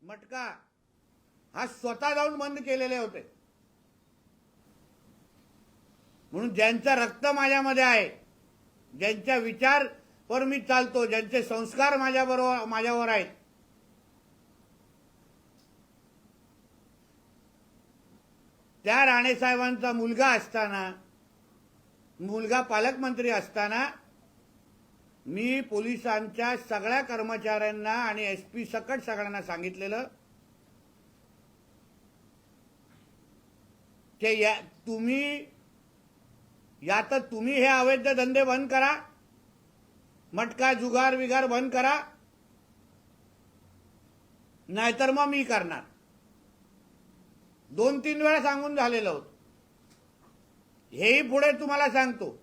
मटका हा स्वतः जाऊन बंद केलेले होते. म्हणून ज्यांचं रक्त माझ्यामध्ये आहे, ज्यांच्या विचारवर मी चालतो, ज्यांचे संस्कार माझ्यावर आहेत, त्या राणेसाहेबांचा मुलगा असताना, मुलगा पालकमंत्री असताना मी पोलिसांच्या सगळ्या कर्मचाऱ्यांना आणि एसपी सकट सगळ्यांना सांगितलेलं की तुम्ही हे अवैध धंदे बंद करा, मटका जुगार विगार बंद करा, नाहीतर मग मी करणार. 2-3 वेळा सांगून झालेलं होतं. हेही पुढे तुम्हाला सांगतो.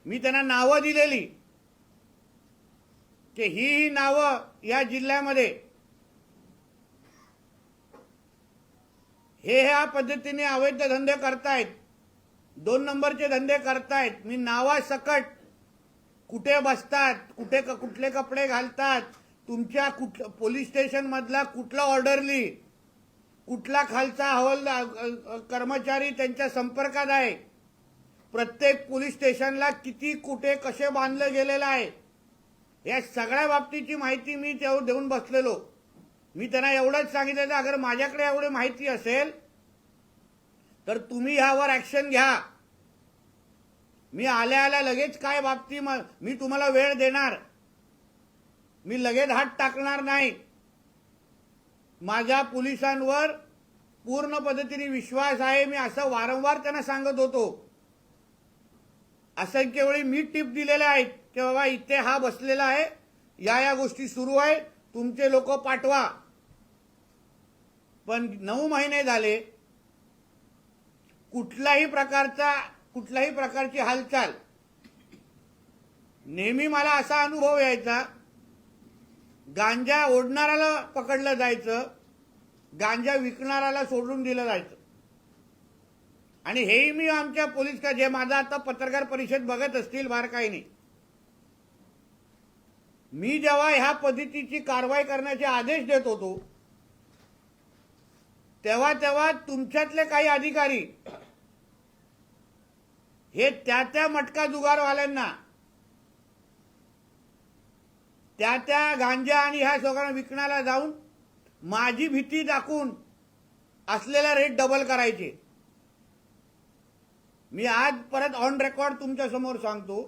मी त्यांना नावं दिलेली की ही नावं या जिल्ह्यामध्ये ह्या पद्धतीने अवैध धंदे करतायत, 2 नंबरचे धंदे करतायत. मी नावासकट कुठे बसतात, कुठले कपडे घालतात, तुमच्या पोलीस स्टेशन मधला कुठला ऑर्डरली, कुठला खालचा हवालदार कर्मचारी त्यांच्या संपर्कात आहे, प्रत्येक पोलीस स्टेशनला किती कुठे कसे बांधलं गेलेलं आहे, या सगळ्या बाबतीची माहिती मी देऊन बसलेलो. मी त्यांना एवढंच सांगितलं, अगर माझ्याकडे एवढी माहिती असेल तर तुम्ही ह्यावर ऍक्शन घ्या. मी आल्या लगेच काय बाबती मी तुम्हाला वेळ देणार, मी लगेच हात टाकणार नाही. माझ्या पोलिसांवर पूर्ण पद्धतीने विश्वास आहे. मी असं वारंवार त्यांना सांगत होतो. असंख्य वेळी मी टिप दिलेल्या आहेत की बाबा इथे हा बसलेला आहे, या गोष्टी सुरू आहे, तुमचे लोक पाठवा. पण 9 महिने झाले कुठल्याही प्रकारची हालचाल. नेहमी मला असा अनुभव यायचा, गांजा ओढणाऱ्याला पकडलं जायचं, गांजा विकणाऱ्याला सोडून दिलं जायचं. आणि हेही मी आमच्या पोलीस का जे माझा आता पत्रकार परिषद बघत असतील बारकाईने, मी जेव्हा ह्या पद्धतीची कारवाई करण्याचे आदेश देत होतो तेव्हा तुमच्यातले काही अधिकारी हे त्या मटका जुगारवाल्यांना, त्या गांजा आणि ह्या सगळ्यांना विकण्याला जाऊन माझी भीती दाखवून असलेला रेट डबल करायचे. मी आज परत ऑन रेकॉर्ड तुमच्या समोर सांगतो,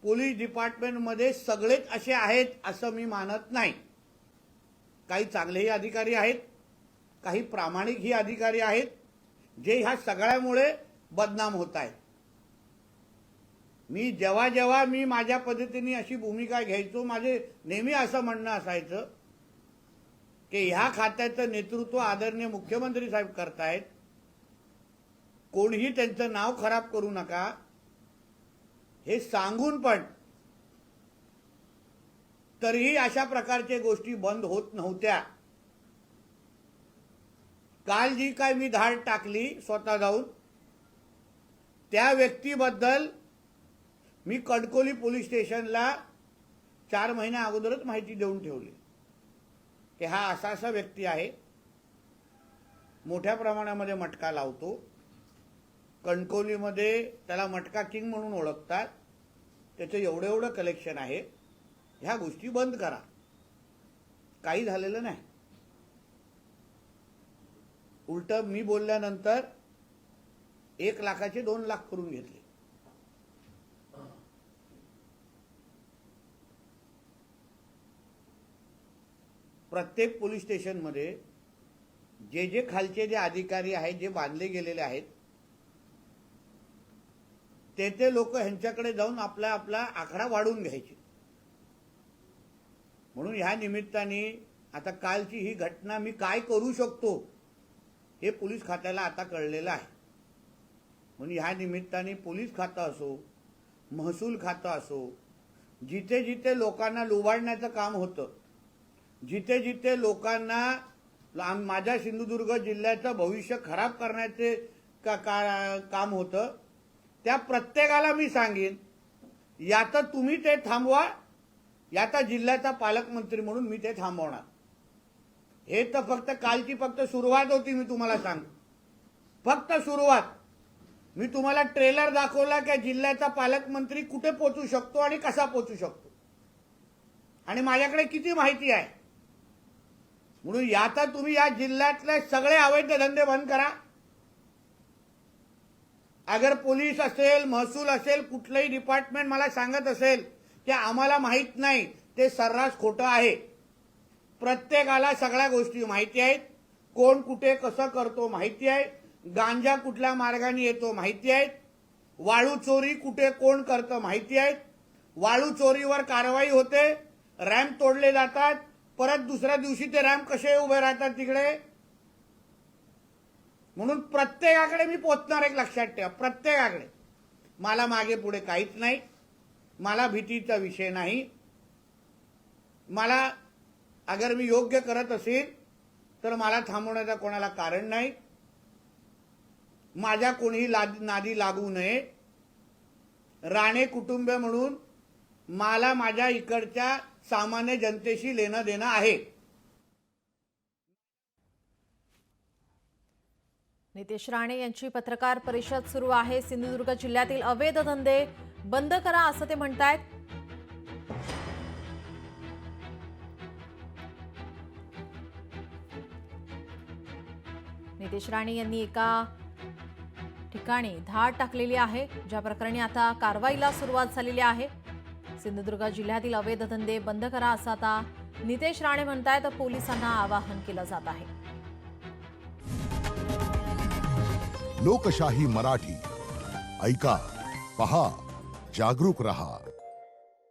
पोलीस डिपार्टमेंटमध्ये सगळेच असे आहेत असं मी मानत नाही. काही चांगलेही अधिकारी आहेत, काही प्रामाणिकही अधिकारी आहेत, जे ह्या सगळ्यामुळे बदनाम होत आहेत. मी जेव्हा मी माझ्या पद्धतीने अशी भूमिका घ्यायचो, माझे नेहमी असं म्हणणं असायचं की ह्या खात्याचं नेतृत्व आदरणीय मुख्यमंत्री साहेब करतायत, कोणीही त्यांचं नाव खराब करू नका हे सांगून पण तरीही अशा प्रकारच्या गोष्टी बंद होत नव्हत्या. काल जी काय मी धाड टाकली स्वतः जाऊन, त्या व्यक्तीबद्दल मी कणकवली पोलीस स्टेशनला 4 महिन्या अगोदरच माहिती देऊन ठेवली की हा असा व्यक्ती आहे, मोठ्या प्रमाणामध्ये मटका लावतो, कणकवलीमध्ये त्याला मटका किंग म्हणून ओळखतात, त्याचं एवढं कलेक्शन आहे, ह्या गोष्टी बंद करा. काही झालेलं नाही. उलट मी बोलल्यानंतर 1 लाखाचे 2 लाख करून घेतले. प्रत्येक पोलीस स्टेशनमध्ये जे खालचे जे अधिकारी आहेत, जे बांधले गेलेले आहेत, ते लोक ह्यांच्याकडे जाऊन आपला आकडा वाढवून घ्यायचे. म्हणून ह्या निमित्ताने आता कालची ही घटना मी काय करू शकतो हे पोलीस खात्याला आता कळलेलं आहे. म्हणून ह्या निमित्ताने पोलीस खातं असो, महसूल खातं असो, जिथे लोकांना लुबाडण्याचं काम होतं, जिथे लोकांना माझ्या सिंधुदुर्ग जिल्ह्याचं भविष्य खराब करण्याचे काम होतं, त्या प्रत्येकाला मी सांगेन, या तर तुम्ही ते थांबवा, याचा जिल्ह्याचा पालकमंत्री म्हणून मी ते थांबवणार. हे तर फक्त कालची फक्त सुरुवात होती. मी तुम्हाला सांगतो, फक्त सुरुवात. मी तुम्हाला ट्रेलर दाखवला की जिल्ह्याचा पालकमंत्री कुठे पोहोचू शकतो आणि कसा पोहोचू शकतो आणि माझ्याकडे किती माहिती आहे. म्हणून याचा तुम्ही या जिल्ह्यातले सगळे अवैध धंदे बंद करा. अगर पोलीस असेल, महसूल असेल, कुठलंही डिपार्टमेंट मला सांगत असेल की आम्हाला माहित नाही, ते सर्रास खोटं आहे. प्रत्येकाला सगळ्या गोष्टी माहिती आहेत. कोण कुठे कसं करतो माहिती आहे. गांजा कुठल्या मार्गाने येतो माहिती आहे. वाळू चोरी कुठे कोण करतं माहिती आहे. वाळू चोरीवर कारवाई होते, रॅम्प तोडले जातात, परत दुसऱ्या दिवशी ते रॅम्प कसे उभे राहतात तिकडे. म्हणून प्रत्येकाकडे मी पोहोचणार. एक लक्षात ठेवा, प्रत्येकाकडे. मला मागे पुढे काहीच नाही. मला भीतीचा विषय नाही. मला अगर मी योग्य करत असेल तर मला थांबवण्याचं कोणाला कारण नाही. माझ्या कोणीही नादी लागू नये. राणे कुटुंबीय म्हणून मला माझ्या इकडच्या सामान्य जनतेशी लेणं देणं आहे. नितेश राणे यांची पत्रकार परिषद सुरू आहे. सिंधुदुर्ग जिल्ह्यातील अवैध धंदे बंद करा असं ते म्हणतायत. नितेश राणे यांनी एका ठिकाणी धाड टाकलेली आहे, ज्या प्रकरणी आता कारवाईला सुरुवात झालेली आहे. सिंधुदुर्ग जिल्ह्यातील अवैध धंदे बंद करा असं आता नितेश राणे म्हणतायत. पोलिसांना आवाहन केलं जात आहे. लोकशाही मराठी ऐका, पहा, जागरूक रहा.